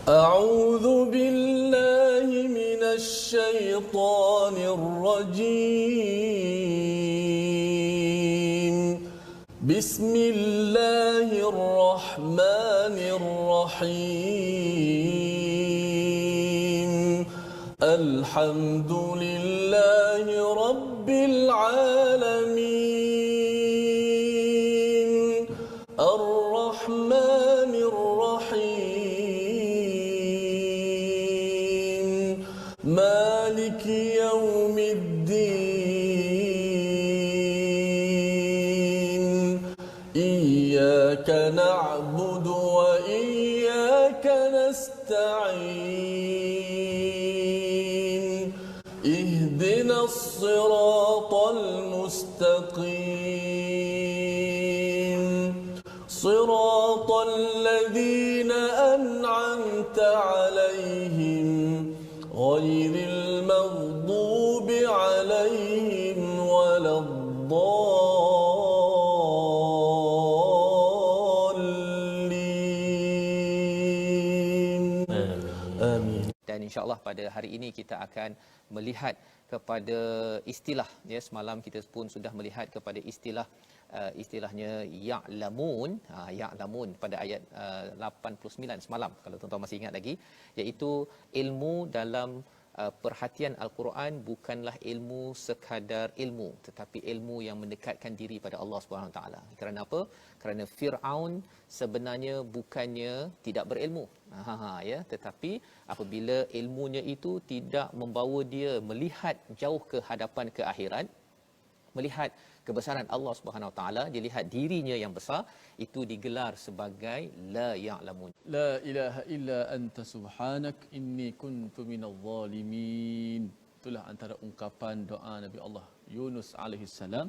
أعوذ بالله من الشيطان الرجيم بسم الله الرحمن الرحيم الحمد لله رب العالمين الرحمن الرحيم مالك يوم الدين إياك نعبد وإياك نستعين اهدنا الصراط المستقيم صراط الذين أنعمت عليهم غير المغضوب عليهم ولا الضالين آمين. Dan insya-Allah pada hari ini kita akan melihat kepada istilah, ya, semalam kita pun sudah melihat kepada istilahnya ya'lamun, ya'lamun pada ayat 89 semalam kalau tuan-tuan masih ingat lagi, iaitu ilmu dalam perhatian Al-Quran bukanlah ilmu sekadar ilmu, tetapi ilmu yang mendekatkan diri pada Allah Subhanahu Wa Taala. Kerana apa? Kerana Firaun sebenarnya bukannya tidak berilmu. Ya, tetapi apabila ilmunya itu tidak membawa dia melihat jauh ke hadapan ke akhirat, melihat kebesaran Allah Subhanahu Wa Taala, dia lihat dirinya yang besar, itu digelar sebagai la ya'lamun. La ilaha illa anta subhanak inni kuntu minadh zalimin. Itulah antara ungkapan doa Nabi Allah Yunus alaihi salam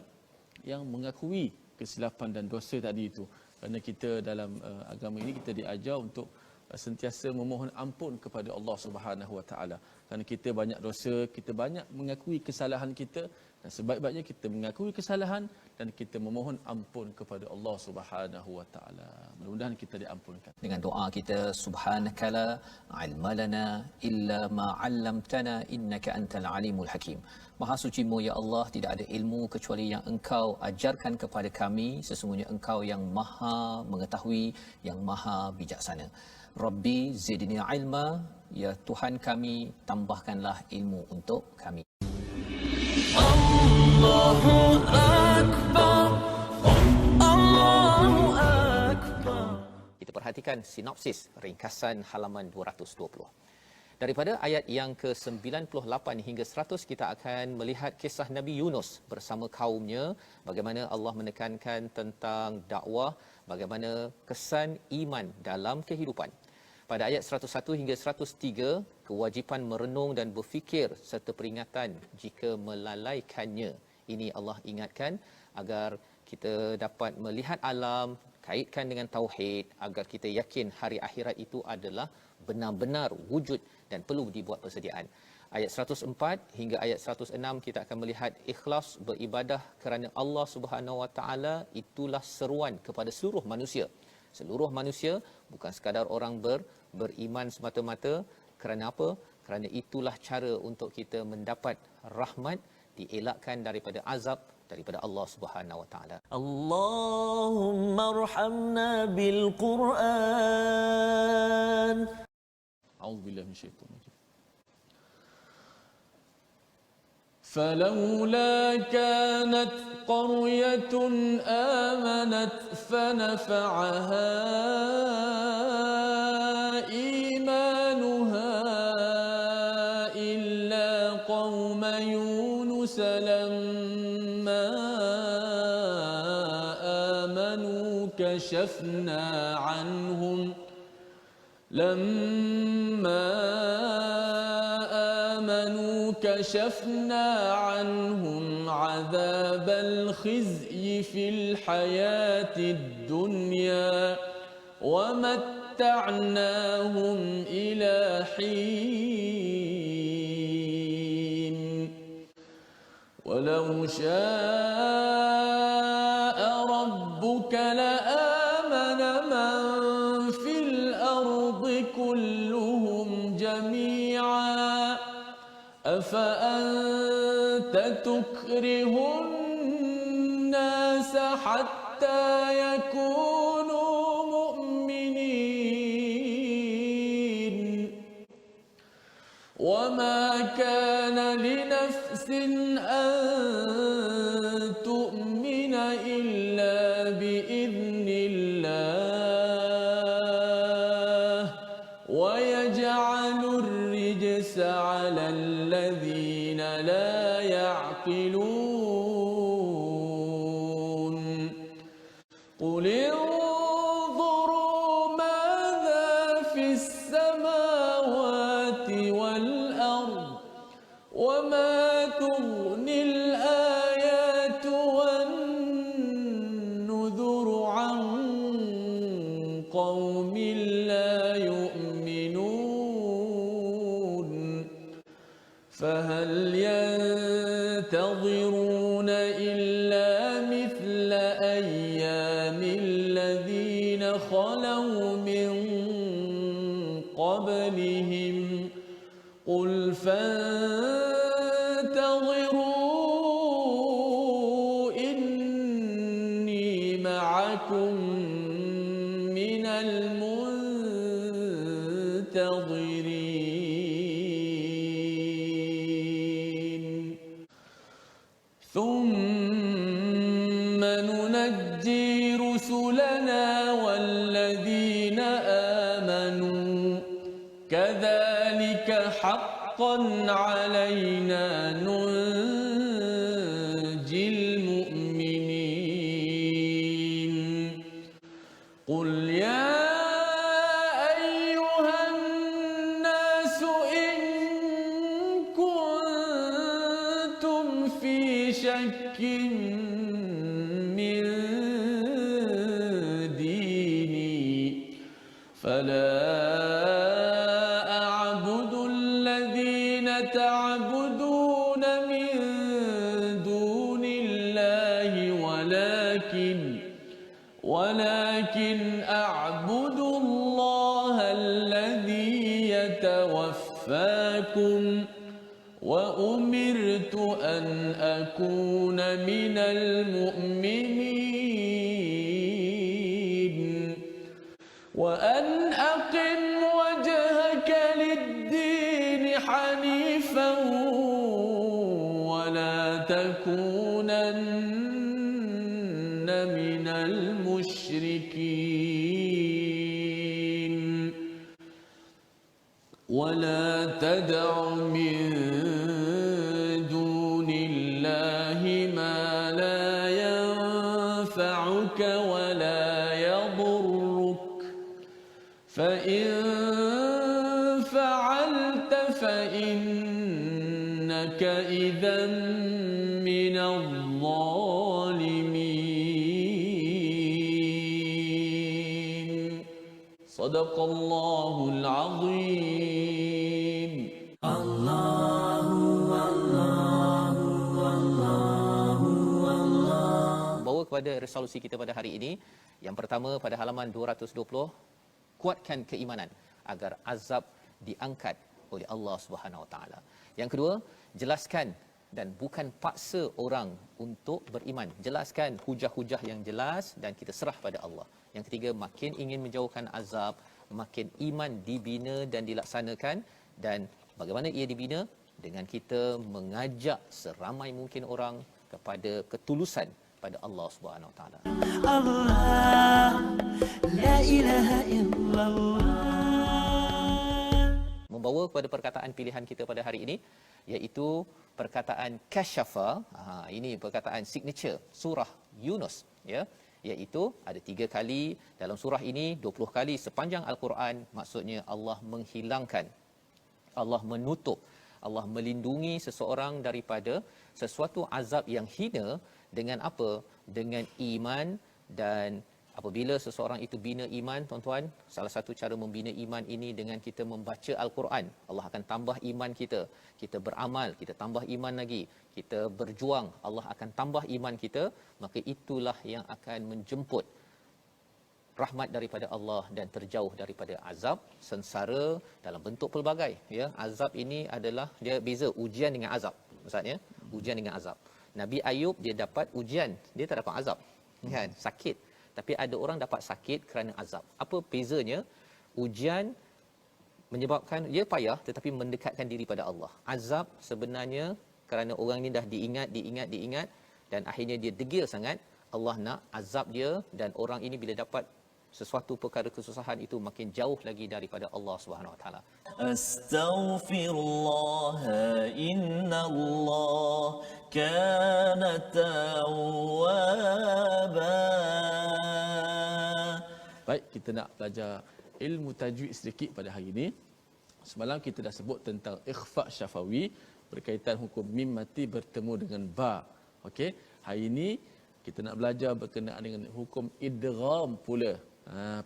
yang mengakui kesilapan dan dosa tadi itu. Kerana kita dalam agama ini kita diajar untuk sentiasa memohon ampun kepada Allah Subhanahu Wa Taala. Kerana kita banyak dosa, kita banyak mengakui kesalahan kita, dan sebaik-baiknya kita mengakui kesalahan dan kita memohon ampun kepada Allah Subhanahu Wa Taala. Mudah-mudahan kita diampunkan. Dengan doa kita, subhanakala ilma lana illa ma 'allamtana innaka antal alimul hakim. Maha sucimu ya Allah, tidak ada ilmu kecuali yang Engkau ajarkan kepada kami, sesungguhnya Engkau yang Maha mengetahui, yang Maha bijaksana. Rabbi zidni ilma, ya Tuhan kami, tambahkanlah ilmu untuk kami. Allahu akbar, Allahu akbar. Kita perhatikan sinopsis ringkasan halaman 220. Daripada ayat yang ke-98 hingga 100 kita akan melihat kisah Nabi Yunus bersama kaumnya, bagaimana Allah menekankan tentang dakwah, bagaimana kesan iman dalam kehidupan. Pada ayat 101 hingga 103, kewajipan merenung dan berfikir serta peringatan jika melalaikannya. Ini Allah ingatkan agar kita dapat melihat alam, kaitkan dengan tauhid, agar kita yakin hari akhirat itu adalah benar-benar wujud dan perlu dibuat persediaan. Ayat 104 hingga ayat 106 kita akan melihat ikhlas beribadah kerana Allah Subhanahu Wa Taala, itulah seruan kepada seluruh manusia. Seluruh manusia, bukan sekadar orang beriman semata-mata. Kerana apa? Kerana itulah cara untuk kita mendapat rahmat, dielakkan daripada azab daripada Allah Subhanahu Wa Taala. Allahumma arhamna bil Quran. A'udzubillahi minasyaitonir rajim. فلولا كانت قرية آمنت فنفعها إيمانها إلا قوم يونس لما آمنوا كشفنا عنهم عذاب الخزي في الحياة الدنيا ومتعناهم إلى حين ولو شاء ربك لآمن من في الأرض كلهم أفأنت تكره الناس حتى يكونوا مؤمنين وما كان لنفس أن تؤمن إلا بإذن الله ويجعل الرجس على الذين لا يعقلون قل انظروا ماذا في السماوات والأرض وما تغني الآيات والنذر عن قوم لا يؤمنون فهل ينتظرون إلا مثل أيام الذين خلوا من قبلهم قل فانتظروا إني معكم من المنتظرين ثم ننجي رسلنا والذين آمنوا كذلك حقا علينا ننجي المؤمنين قل يا أيها الناس إن كنتم في شك من ديني فلا أعبد الذين تعبدون من دون الله ولكن أعبد الله الذي يتوفاكم وأمرت أن أكون من المؤمنين وأن أقم وجهك للدين حنيفا ولا تكونن من المشركين ولا تدع من دون الله ما لا ينفعك ولا يضرك فإن فعلت فإنك إذا من الظالمين صدق الله العظيم Bawa kepada resolusi kita pada hari ini. Yang pertama pada halaman 220, kuatkan keimanan agar azab diangkat oleh Allah Subhanahu Wa Taala. Yang kedua, jelaskan dan bukan paksa orang untuk beriman. Jelaskan hujah-hujah yang jelas dan kita serah pada Allah. Yang ketiga, makin ingin menjauhkan azab, makin iman dibina dan dilaksanakan. Dan bagaimana ia dibina? Dengan kita mengajak seramai mungkin orang kepada ketulusan pada Allah Subhanahu Wa Taala. Allah, la ilaha illallah. Membawa kepada perkataan pilihan kita pada hari ini, iaitu perkataan kasyafa. Ini perkataan signature surah Yunus, ya, iaitu ada 3 kali dalam surah ini, 20 kali sepanjang al-Quran. Maksudnya Allah menghilangkan, Allah menutup, Allah melindungi seseorang daripada sesuatu azab yang hina dengan apa? Dengan iman. Dan apabila seseorang itu bina iman, tuan-tuan, salah satu cara membina iman ini dengan kita membaca al-Quran. Allah akan tambah iman kita. Kita beramal, kita tambah iman lagi. Kita berjuang, Allah akan tambah iman kita. Maka itulah yang akan menjemput rahmat daripada Allah dan terjauh daripada azab sengsara dalam bentuk pelbagai, ya. Azab ini adalah dia beza ujian dengan azab. Maksudnya ujian dengan azab. Nabi Ayub dia dapat ujian, dia tak dapat azab. Kan? Sakit. Tapi ada orang dapat sakit kerana azab. Apa bezanya? Ujian menyebabkan dia payah tetapi mendekatkan diri pada Allah. Azab sebenarnya kerana orang ni dah diingat dan akhirnya dia degil sangat, Allah nak azab dia, dan orang ini bila dapat sesuatu perkara kesusahan itu makin jauh lagi daripada Allah Subhanahu Wa Taala. Astaghfirullah innallah kana tawwaba. Baik, kita nak belajar ilmu tajwid sedikit pada hari ini. Semalam kita dah sebut tentang ikhfa syafawi berkaitan hukum mim mati bertemu dengan ba. Okey, hari ini kita nak belajar berkenaan dengan hukum idgham pula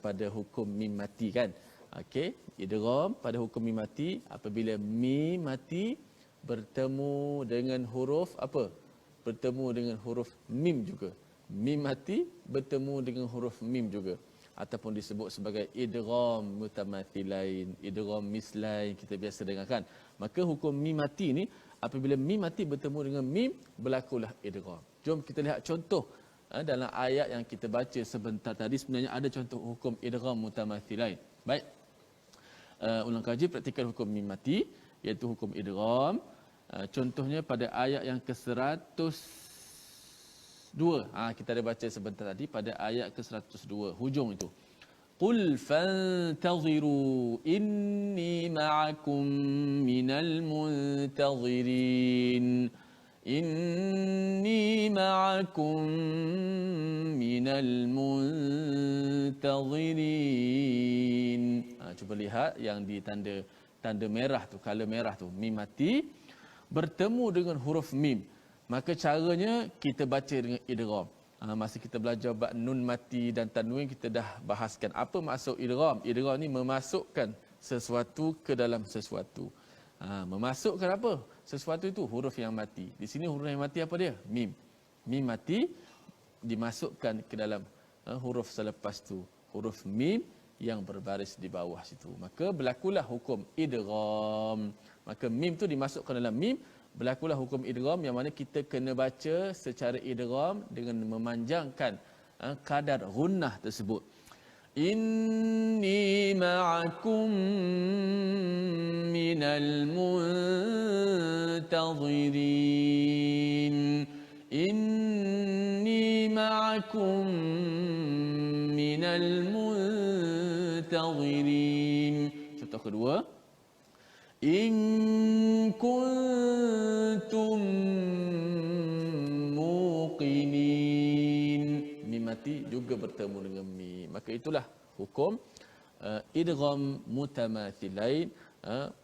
pada hukum mim mati, kan. Okey, idgham pada hukum mim mati apabila mim mati bertemu dengan huruf apa? Bertemu dengan huruf mim juga. Mim mati bertemu dengan huruf mim juga, ataupun disebut sebagai idgham mutamathilain, idgham mislain, kita biasa dengarkan. Maka hukum mim mati ni apabila mim mati bertemu dengan mim, berlakulah idgham. Jom kita lihat contoh dalam ayat yang kita baca sebentar tadi. Sebenarnya ada contoh hukum idgham mutamathilain. Baik, ulang kaji praktikal hukum mim mati iaitu hukum idgham. Contohnya pada ayat yang ke-102. Kita ada baca sebentar tadi pada ayat ke-102 hujung itu. Qul fantaziru inni ma'akum minal muntazirin. Inni ma'akum minal muntazirin. Cuba lihat yang di tanda merah tu, color merah tu, mim mati bertemu dengan huruf mim. Maka caranya kita baca dengan idgham. Masa kita belajar bab nun mati dan tanwin, kita dah bahaskan apa maksud idgham. Idgham ni memasukkan sesuatu ke dalam sesuatu. Memasukkan apa? Sesuatu itu huruf yang mati. Di sini huruf yang mati apa dia? Mim. Mim mati dimasukkan ke dalam huruf selepas tu, huruf mim yang berbaris di bawah situ. Maka berlakulah hukum idgham. Maka mim tu dimasukkan dalam mim, berlakulah hukum idgham, yang mana kita kena baca secara idgham dengan memanjangkan kadar gunnah tersebut. Inni ma'akum minal muntazirin. Inni ma'akum minal muntazirin. Contoh kedua, in kuntum muqinin. Mim mati juga bertemu dengan mim. Maka itulah hukum idgham mutamathilain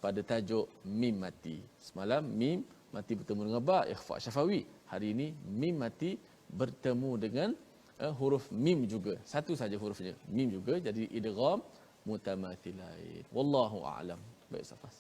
pada tajuk mim mati. Semalam mim mati bertemu dengan ba, ikhfa syafawi. Hari ini mim mati bertemu dengan huruf mim juga. Satu saja hurufnya, mim juga, jadi idgham mutamathilain. Wallahu a'lam. Baik, Safas.